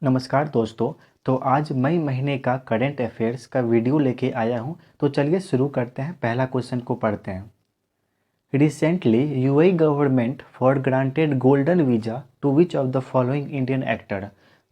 नमस्कार दोस्तों। तो आज मई महीने का करंट अफेयर्स का वीडियो लेके आया हूँ। तो चलिए शुरू करते हैं। पहला क्वेश्चन को पढ़ते हैं। Recently UAE government for granted golden visa to which of the following Indian actor.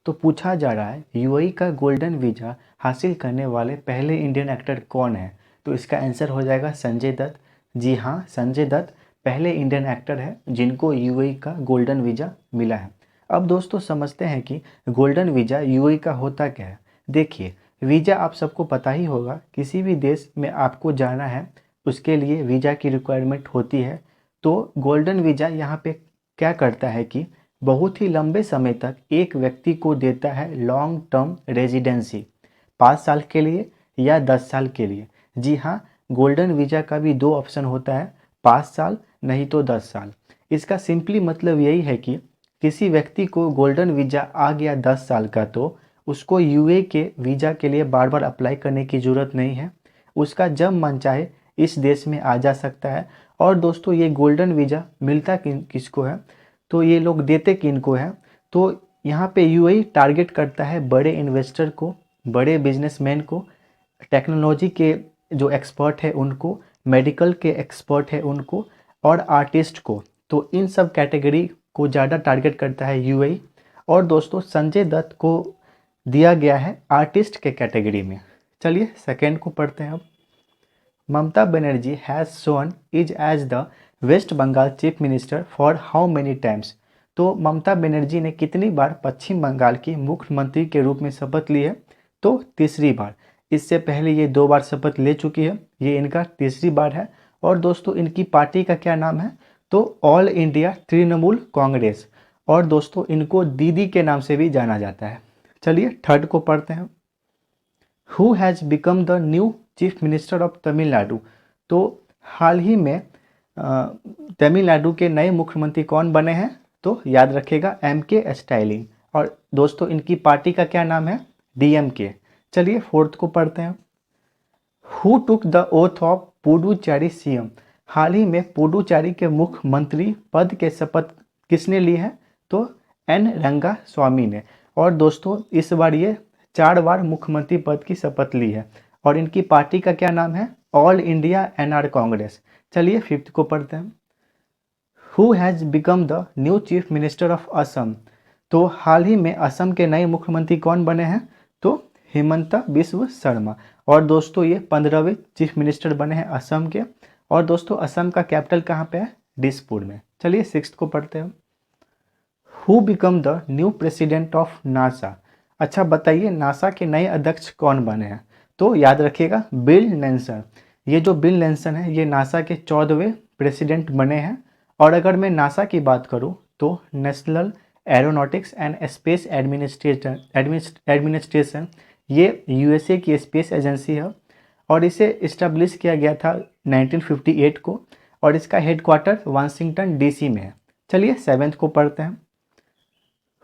तो पूछा जा रहा है यूएई का गोल्डन वीज़ा हासिल करने वाले पहले इंडियन एक्टर कौन है। तो इसका आंसर हो जाएगा संजय दत्त। जी हाँ, संजय दत्त पहले इंडियन एक्टर है जिनको यूएई का गोल्डन वीज़ा मिला है। अब दोस्तों समझते हैं कि गोल्डन वीज़ा यूएई का होता क्या है। देखिए, वीज़ा आप सबको पता ही होगा, किसी भी देश में आपको जाना है उसके लिए वीज़ा की रिक्वायरमेंट होती है। तो गोल्डन वीज़ा यहाँ पे क्या करता है कि बहुत ही लंबे समय तक एक व्यक्ति को देता है लॉन्ग टर्म रेजिडेंसी, 5 साल के लिए या 10 साल के लिए। जी हाँ, गोल्डन वीज़ा का भी 2 ऑप्शन होता है, 5 साल नहीं तो 10 साल। इसका सिंपली मतलब यही है कि किसी व्यक्ति को गोल्डन वीज़ा आ गया 10 साल का तो उसको यूए के वीज़ा के लिए बार बार अप्लाई करने की ज़रूरत नहीं है। उसका जब मन चाहे इस देश में आ जा सकता है। और दोस्तों ये गोल्डन वीज़ा मिलता किसको है, तो ये लोग देते किनको है। तो यहाँ पे यूएई टारगेट करता है बड़े इन्वेस्टर को, बड़े बिजनेसमैन को, टेक्नोलॉजी के जो एक्सपर्ट है उनको, मेडिकल के एक्सपर्ट है उनको, और आर्टिस्ट को। तो इन सब कैटेगरी को ज़्यादा टारगेट करता है यूएई। और दोस्तों संजय दत्त को दिया गया है आर्टिस्ट के कैटेगरी में। चलिए सेकेंड को पढ़ते हैं अब। Mamata Banerjee has shown is as the west Bengal chief minister for how many times. तो ममता बनर्जी ने कितनी बार पश्चिम बंगाल की मुख्यमंत्री के रूप में शपथ ली है, तो तीसरी बार। इससे पहले ये 2 बार शपथ ले चुकी है, ये इनका तीसरी बार है। और दोस्तों इनकी पार्टी का क्या नाम है, तो ऑल इंडिया तृणमूल कांग्रेस। और दोस्तों इनको दीदी के नाम से भी जाना जाता है। चलिए थर्ड को पढ़ते हैं। Who has become the new chief minister of Tamil Nadu. तो हाल ही में तमिलनाडु के नए मुख्यमंत्री कौन बने हैं, तो याद रखेगा एमके स्टालिन। और दोस्तों इनकी पार्टी का क्या नाम है, डीएमके। चलिए फोर्थ को पढ़ते हैं। Who took the oath of Puducherry CM. हाल ही में पुडुचेरी के मुख्यमंत्री पद के शपथ किसने ली है, तो एन रंगा स्वामी ने। और दोस्तों इस बार ये 4 बार मुख्यमंत्री पद की शपथ ली है। और इनकी पार्टी का क्या नाम है, ऑल इंडिया एनआर कांग्रेस। चलिए फिफ्थ को पढ़ते हैं। Who has become the new chief minister of Assam. तो हाल ही में असम के नए मुख्यमंत्री कौन बने हैं, तो हिमंता बिस्व शर्मा। और दोस्तों ये 15वें चीफ मिनिस्टर बने हैं असम के। और दोस्तों असम का कैपिटल कहाँ पे है, दिसपुर में। चलिए सिक्स्थ को पढ़ते हैं। Who become the new president of NASA. अच्छा बताइए नासा के नए अध्यक्ष कौन बने हैं, तो याद रखिएगा बिल नेल्सन। ये जो बिल नेल्सन है ये नासा के 14वें प्रेसिडेंट बने हैं। और अगर मैं नासा की बात करूं तो national aeronautics and space administration ये यूएसए की स्पेस एजेंसी है। और इसे इस्टेब्लिश किया गया था 1958 को। और इसका हेडक्वार्टर वाशिंगटन डीसी में है। चलिए सेवेंथ को पढ़ते हैं।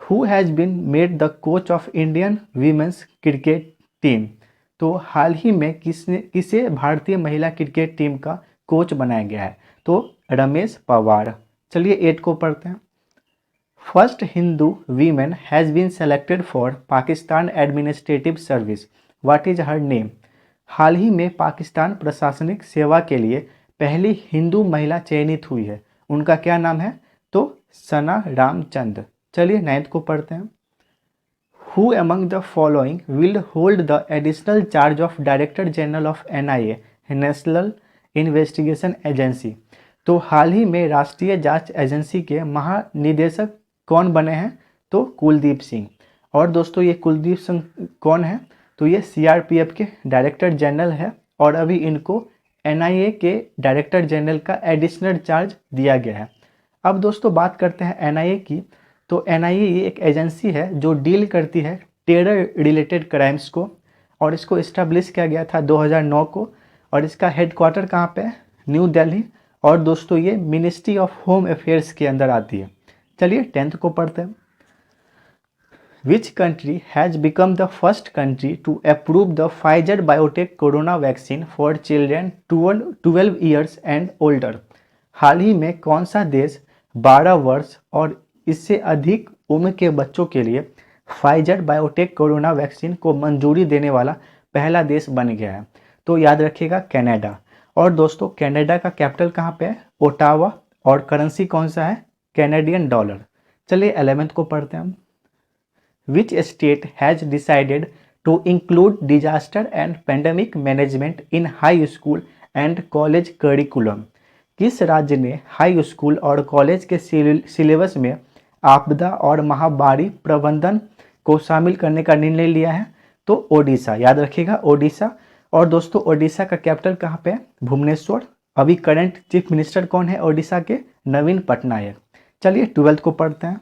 Who has been made the coach of Indian women's cricket team. तो हाल ही में किसे भारतीय महिला क्रिकेट टीम का कोच बनाया गया है, तो रमेश पवार। चलिए 8 को पढ़ते हैं। First Hindu women has been selected for Pakistan administrative service, what is her name. हाल ही में पाकिस्तान प्रशासनिक सेवा के लिए पहली हिंदू महिला चयनित हुई है, उनका क्या नाम है, तो सना रामचंद। चलिए 9th को पढ़ते हैं। Who among the following will hold the additional charge of director general of NIA, national investigation agency. तो हाल ही में राष्ट्रीय जांच एजेंसी के महानिदेशक कौन बने हैं, तो कुलदीप सिंह। और दोस्तों ये कुलदीप सिंह कौन है, तो ये सीआरपीएफ के डायरेक्टर जनरल है। और अभी इनको एनआईए के डायरेक्टर जनरल का एडिशनल चार्ज दिया गया है। अब दोस्तों बात करते हैं एनआईए की। तो एनआईए ये एक एजेंसी है जो डील करती है टेरर रिलेटेड क्राइम्स को। और इसको इस्टेब्लिश किया गया था 2009 को। और इसका हेडक्वार्टर कहाँ पे है, न्यू दिल्ली। और दोस्तों ये मिनिस्ट्री ऑफ होम अफेयर्स के अंदर आती है। चलिए 10th को पढ़ते हैं। Which country has become the first country to approve the Pfizer Biotech Corona vaccine for children 12 years and older? हाल ही में कौन सा देश 12 वर्ष और इससे अधिक उम्र के बच्चों के लिए फाइजर बायोटेक कोरोना वैक्सीन को मंजूरी देने वाला पहला देश बन गया है। तो याद रखिएगा कनाडा। और दोस्तों कनाडा का कैपिटल कहाँ पे है? ओटावा। और करेंसी कौन सा है? Canadian dollar. चलिए 11th को पढ़ते हैं हम। Which state has decided to include disaster and pandemic management in high school and college curriculum? किस राज्य ने हाई स्कूल और कॉलेज के सिलेबस में आपदा और महामारी प्रबंधन को शामिल करने का निर्णय लिया है? तो ओडिशा। याद रखिएगा ओडिशा। और दोस्तों ओडिशा का कैपिटल कहाँ पे है? भुवनेश्वर। अभी करंट चीफ मिनिस्टर कौन है ओडिशा के? नवीन पटनायक। चलिए 12th को पढ़ते हैं।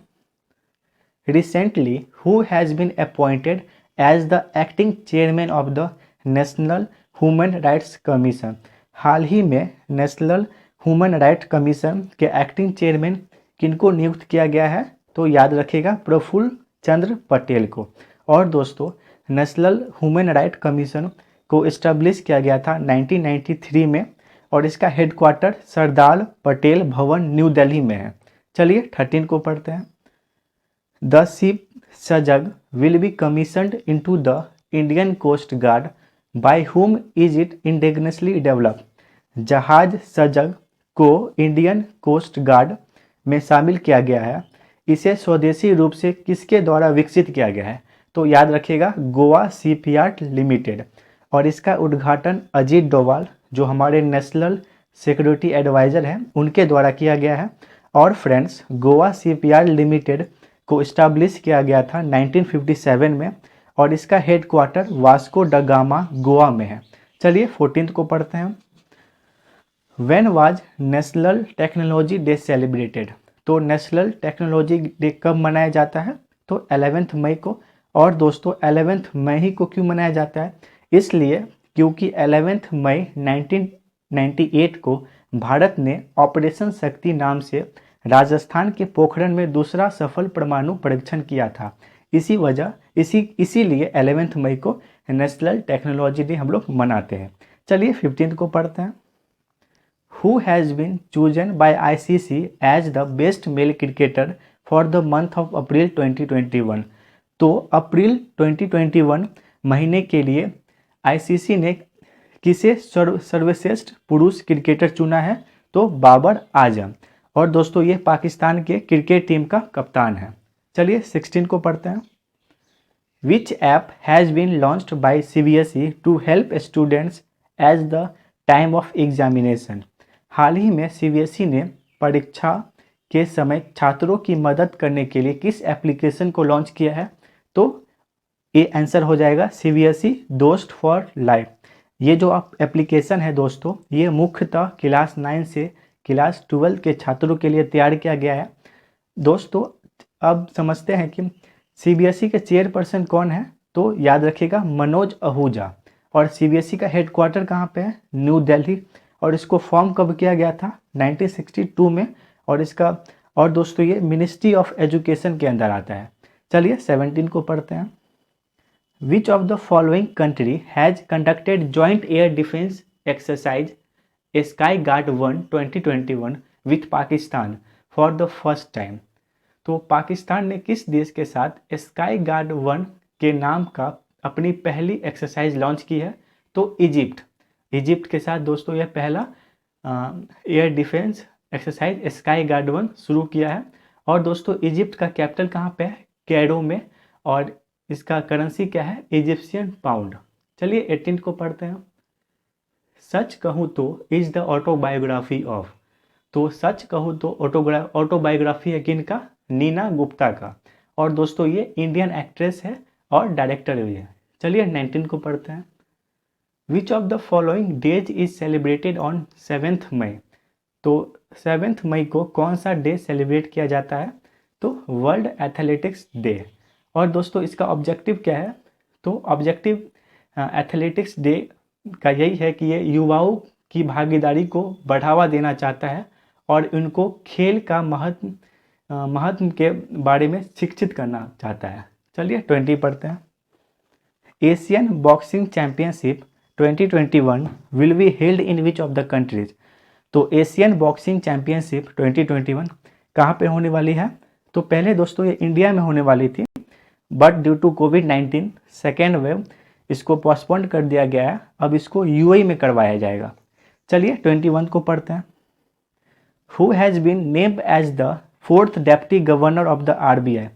Recently who has been appointed as the acting chairman of the national human rights commission? हाल ही में नेशनल ह्यूमन राइट्स कमीशन के एक्टिंग चेयरमैन किनको नियुक्त किया गया है? तो याद रखिएगा प्रफुल्ल चंद्र पटेल को। और दोस्तों नेशनल ह्यूमन राइट्स कमीशन को इस्टेब्लिश किया गया था 1993 में और इसका हेडक्वार्टर सरदार पटेल भवन न्यू दिल्ली में है। चलिए 13 को पढ़ते हैं। The ship Sajag will be commissioned into the Indian coast guard by whom is it indigenously developed? जहाज सजग को इंडियन कोस्ट गार्ड में शामिल किया गया है। इसे स्वदेशी रूप से किसके द्वारा विकसित किया गया है? तो याद रखिएगा गोवा शिपयार्ड लिमिटेड। और इसका उद्घाटन अजीत डोभाल जो हमारे नेशनल सिक्योरिटी एडवाइज़र हैं उनके द्वारा किया गया है। और फ्रेंड्स गोवा शिपयार्ड लिमिटेड को इस्टेब्लिश किया गया था 1957 में और इसका headquarter Vasco da Gama Goa में है। चलिए 14th को पढ़ते हैं। When was national technology day celebrated? तो नेशनल टेक्नोलॉजी डे कब मनाया जाता है? तो 11 मई को। और दोस्तों 11 मई को क्यों मनाया जाता है? इसलिए क्योंकि 11 मई 1998 को भारत ने ऑपरेशन शक्ति नाम से राजस्थान के पोखरण में दूसरा सफल परमाणु परीक्षण किया था। इसीलिए 11 मई को नेशनल टेक्नोलॉजी डे हम लोग मनाते हैं। चलिए 15th को पढ़ते हैं। Who has been chosen by ICC as the best male cricketer for the month of April 2021? तो अप्रैल 2021 महीने के लिए आईसीसी ने किसे सर्वश्रेष्ठ पुरुष क्रिकेटर चुना है? तो बाबर आजम। और दोस्तों ये पाकिस्तान के क्रिकेट टीम का कप्तान है। चलिए 16 को पढ़ते हैं। Which app has been launched by CBSE to help students as the time of examination? हाल ही में CBSE ने परीक्षा के समय छात्रों की मदद करने के लिए किस एप्लीकेशन को लॉन्च किया है? तो ये आंसर हो जाएगा CBSE दोस्त फॉर लाइफ। ये जो एप्लीकेशन है दोस्तों ये मुख्यतः क्लास 9 से क्लास 12 के छात्रों के लिए तैयार किया गया है। दोस्तों अब समझते हैं कि CBSE के चेयरपर्सन कौन है? तो याद रखिएगा मनोज आहूजा। और CBSE का हेडक्वार्टर कहाँ पे है? न्यू दिल्ली। और इसको फॉर्म कब किया गया था? 1962 में। और दोस्तों ये मिनिस्ट्री ऑफ एजुकेशन के अंदर आता है। चलिए 17 को पढ़ते हैं। विच of the following country has conducted joint air defence exercise sky guard 1 2021 with Pakistan for the first time? तो पाकिस्तान ने किस देश के साथ स्काई गार्ड 1 के नाम का अपनी पहली एक्सरसाइज लॉन्च की है? तो इजिप्ट के साथ दोस्तों यह पहला air defence exercise sky guard 1 शुरू किया है। और दोस्तों इजिप्ट का कैपिटल कहाँ पे है? कैरो में। और इसका करेंसी क्या है? Egyptian pound. चलिए 18 को पढ़ते हैं। सच कहूँ तो इज द ऑटोबायोग्राफी ऑफ? तो सच कहूँ तो ऑटोबायोग्राफी है किनका? नीना गुप्ता का। और दोस्तों ये इंडियन एक्ट्रेस है और डायरेक्टर भी है। चलिए 19 को पढ़ते हैं। विच of the following days is celebrated on 7th मई? तो 7th मई को कौन सा डे सेलिब्रेट किया जाता है? तो वर्ल्ड एथलेटिक्स डे। और दोस्तों इसका ऑब्जेक्टिव क्या है? तो ऑब्जेक्टिव एथलेटिक्स डे का यही है कि ये युवाओं की भागीदारी को बढ़ावा देना चाहता है और उनको खेल का महत्व के बारे में शिक्षित करना चाहता है। चलिए 20 पढ़ते हैं। Asian boxing championship 2021 will be held in which of the countries? तो एशियन बॉक्सिंग चैंपियनशिप 2021 कहाँ पे होने वाली है? तो पहले दोस्तों ये इंडिया में होने वाली थी बट ड्यू टू कोविड-19 सेकेंड वेव इसको पोस्टपोन कर दिया गया है। अब इसको यूएई में करवाया जाएगा। चलिए 21 को पढ़ते हैं। Who has been named as the 4th deputy governor of the RBI.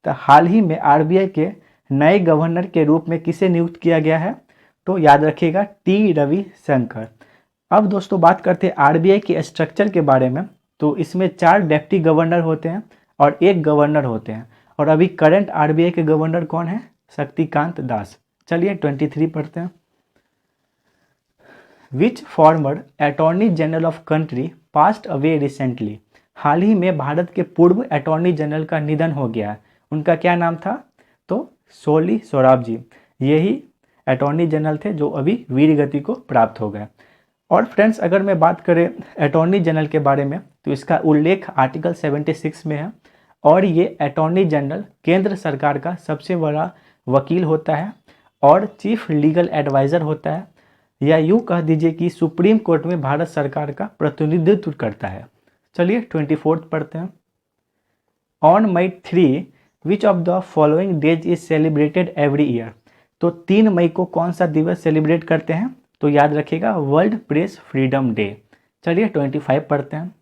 तो हाल ही में आरबीआई के नए गवर्नर के रूप में किसे नियुक्त किया गया है? तो याद रखिएगा टी रविशंकर। अब दोस्तों बात करते हैं आरबीआई के स्ट्रक्चर के बारे में। तो इसमें 4 डेप्टी गवर्नर होते हैं और 1 गवर्नर होते हैं। और अभी करंट आरबीआई के गवर्नर कौन है? शक्तिकांत दास। चलिए 23 पढ़ते हैं। Which former attorney general of country passed away recently. हाल ही में भारत के पूर्व अटॉर्नी जनरल का निधन हो गया है। उनका क्या नाम था? तो सोली सोराबजी यही अटॉर्नी जनरल थे जो अभी वीर गति को प्राप्त हो गए। और फ्रेंड्स अगर मैं बात करें अटॉर्नी जनरल के बारे में तो इसका उल्लेख आर्टिकल 76 में है। और ये अटॉर्नी जनरल केंद्र सरकार का सबसे बड़ा वकील होता है और चीफ लीगल एडवाइज़र होता है, या यूँ कह दीजिए कि सुप्रीम कोर्ट में भारत सरकार का प्रतिनिधित्व करता है। चलिए 24 पढ़ते हैं। On May 3 which of the following days is celebrated every year. तो 3 मई को कौन सा दिवस सेलिब्रेट करते हैं? तो याद रखिएगा वर्ल्ड प्रेस फ्रीडम डे। चलिए 25 पढ़ते हैं।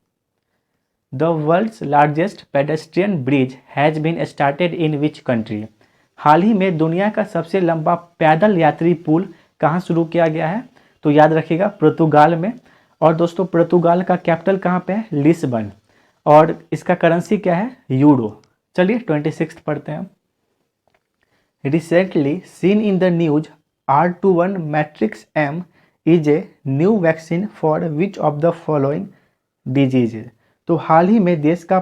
The world's largest pedestrian bridge has been started in which country. हाल ही में दुनिया का सबसे लंबा पैदल यात्री पुल कहाँ शुरू किया गया है? तो याद रखिएगा पुर्तगाल में। और दोस्तों पुर्तगाल का कैपिटल कहाँ पे है? लिस्बन। और इसका करेंसी क्या है? यूरो। चलिए 26 पढ़ते हैं। Recently seen in the news R21 matrix M is a new vaccine for which of the following diseases. तो हाल ही में देश का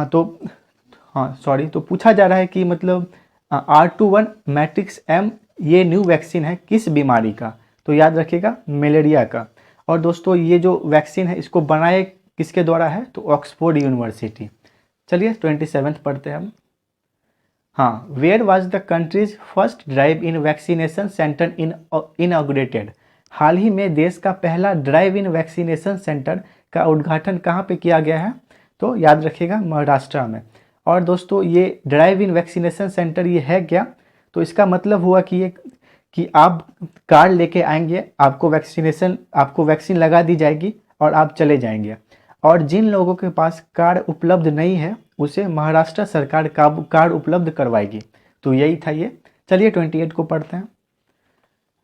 तो पूछा जा रहा है कि मतलब R21 मैट्रिक्स M ये न्यू वैक्सीन है किस बीमारी का? तो याद रखिएगा मलेरिया का। और दोस्तों ये जो वैक्सीन है इसको बनाए किसके द्वारा है? तो ऑक्सफोर्ड यूनिवर्सिटी। चलिए 27 पढ़ते हैं हम। हाँ, where was the country's first drive in vaccination centre inaugurated. हाल ही में देश का पहला ड्राइव इन वैक्सीनेशन सेंटर का उद्घाटन कहाँ पे किया गया है? तो याद रखिएगा महाराष्ट्र में। और दोस्तों ये ड्राइव इन वैक्सीनेशन सेंटर ये है क्या? तो इसका मतलब हुआ कि आप कार्ड लेके आएंगे, आपको वैक्सीन लगा दी जाएगी और आप चले जाएंगे। और जिन लोगों के पास कार्ड उपलब्ध नहीं है उसे महाराष्ट्र सरकार कार्ड उपलब्ध करवाएगी। तो यही था ये। चलिए 28 को पढ़ते हैं।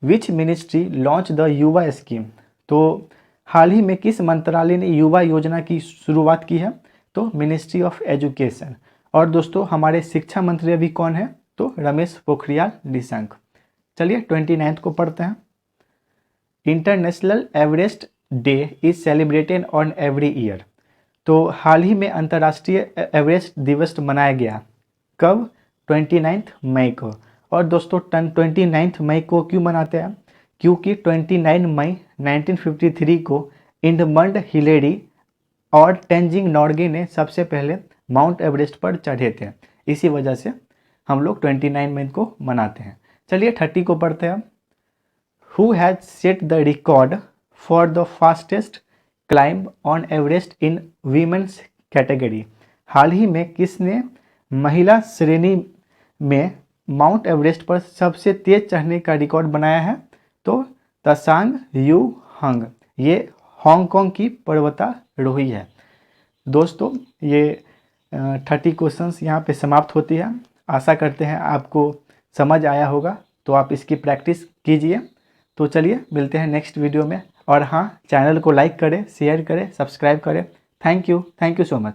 विच मिनिस्ट्री लॉन्च द युवा स्कीम। तो हाल ही में किस मंत्रालय ने युवा योजना की शुरुआत की है? तो मिनिस्ट्री ऑफ एजुकेशन। और दोस्तों हमारे शिक्षा मंत्री अभी कौन है? तो रमेश पोखरियाल निशंक। चलिए 29 को पढ़ते हैं। International Everest day is celebrated on every year. तो हाल ही में अंतर्राष्ट्रीय एवरेस्ट दिवस मनाया गया। कब? 29 मई को। और दोस्तों 29 मई को क्यों मनाते हैं? क्योंकि 29 मई 1953 को एडमंड हिलेरी और तेंजिंग नोर्गे ने सबसे पहले माउंट एवरेस्ट पर चढ़े थे। इसी वजह से हम लोग 29 मई को मनाते हैं। चलिए 30 को पढ़ते हैं। Who has set the record for the fastest climb on Everest in women's category. हाल ही में किसने महिला श्रेणी में माउंट एवरेस्ट पर सबसे तेज चढ़ने का रिकॉर्ड बनाया है? तो तसांग यू हंग। ये हांगकांग की पर्वतारोही है। दोस्तों ये 30 क्वेश्चंस यहाँ पे समाप्त होती है। आशा करते हैं आपको समझ आया होगा, तो आप इसकी प्रैक्टिस कीजिए। तो चलिए मिलते हैं नेक्स्ट वीडियो में। और हाँ, चैनल को लाइक करें, शेयर करें, सब्सक्राइब करें। Thank you so much.